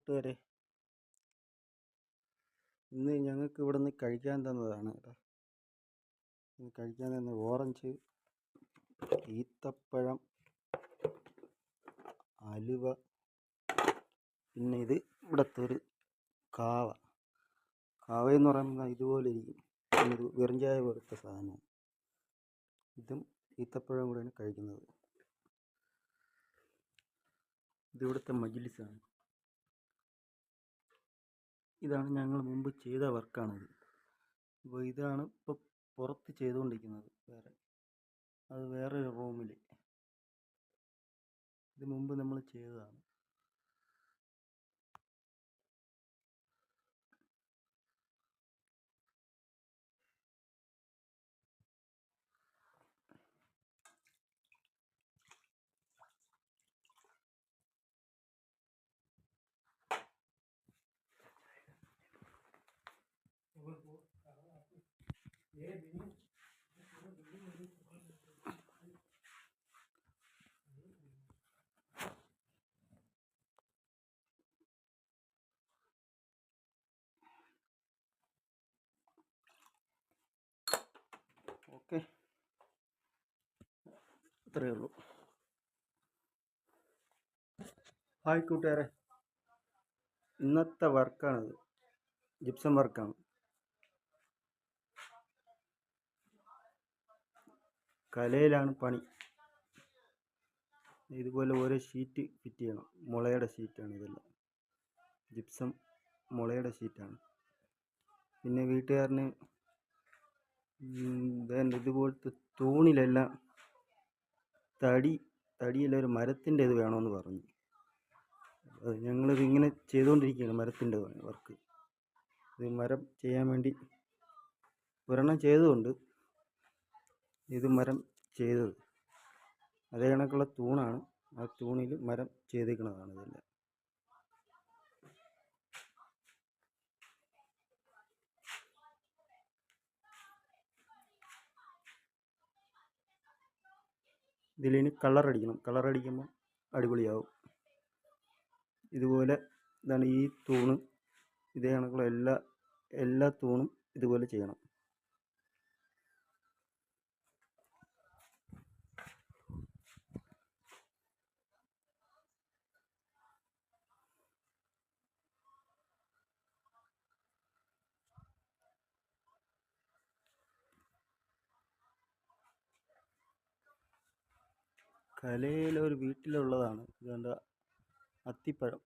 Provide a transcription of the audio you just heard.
കൂട്ടുകാരെ, ഇന്ന് ഞങ്ങൾക്ക് ഇവിടെ നിന്ന് കഴിക്കാൻ തന്നതാണ് കേട്ടോ. ഇന്ന് കഴിക്കാൻ തന്ന ഓറഞ്ച്, ഈത്തപ്പഴം, അലുവ, പിന്നെ ഇത് ഇവിടുത്തെ ഒരു കാവയെന്ന് പറയുന്നത് ഇതുപോലെ ഇരിക്കും. ഒരു വെറുംചായ പോലത്തെ സാധനമാണ്. ഇതും ഈത്തപ്പഴം കൂടെയാണ് കഴിക്കുന്നത്. ഇതിവിടുത്തെ മജ്ലിസാണ്. ഇതാണ് ഞങ്ങൾ മുമ്പ് ചെയ്ത വർക്കാണിത്. അപ്പോൾ ഇതാണ് ഇപ്പോൾ പുറത്ത് ചെയ്തുകൊണ്ടിരിക്കുന്നത്. അത് വേറൊരു റൂമിൽ. ഇത് മുമ്പ് നമ്മൾ ചെയ്തതാണ്. ഓക്കെ, അത്രയേ ഉള്ളൂ. ഹായ് കൂട്ടുകാരെ, ഇന്നത്തെ വർക്കാണിത്. ജിപ്സം വർക്കാണ്. കലയിലാണ് പണി. ഇതുപോലെ ഓരോ ഷീറ്റ് ഫിറ്റ് ചെയ്യണം. മുളയുടെ ഷീറ്റാണ് ഇതെല്ലാം. ജിപ്സം മുളയുടെ ഷീറ്റാണ്. പിന്നെ വീട്ടുകാരന് ഇതുപോലത്തെ തൂണിലെല്ലാം തടിയെല്ലാം ഒരു മരത്തിൻ്റെ ഇത് വേണമെന്ന് പറഞ്ഞു. ഞങ്ങളിത് ഇങ്ങനെ ചെയ്തുകൊണ്ടിരിക്കുകയാണ്. മരത്തിൻ്റെ വർക്ക്. ഇത് മരം ചെയ്യാൻ വേണ്ടി ഒരെണ്ണം ചെയ്തതുകൊണ്ട് ഇത് മരം ചെയ്തത്. അതേ കണക്കുള്ള തൂണാണ്. ആ തൂണിൽ മരം ചെയ്തിരിക്കുന്നതാണ് ഇതെല്ലാം. ഇതിലിനി കളറടിക്കണം. കളറടിക്കുമ്പോൾ അടിപൊളിയാവും. ഇതുപോലെ ഇതാണ് ഈ തൂണ്. ഇതേ കണക്കുള്ള എല്ലാ തൂണും ഇതുപോലെ ചെയ്യണം. കലയിലൊരു വീട്ടിലുള്ളതാണ്. ഇതുകൊണ്ട് അത്തിപ്പഴം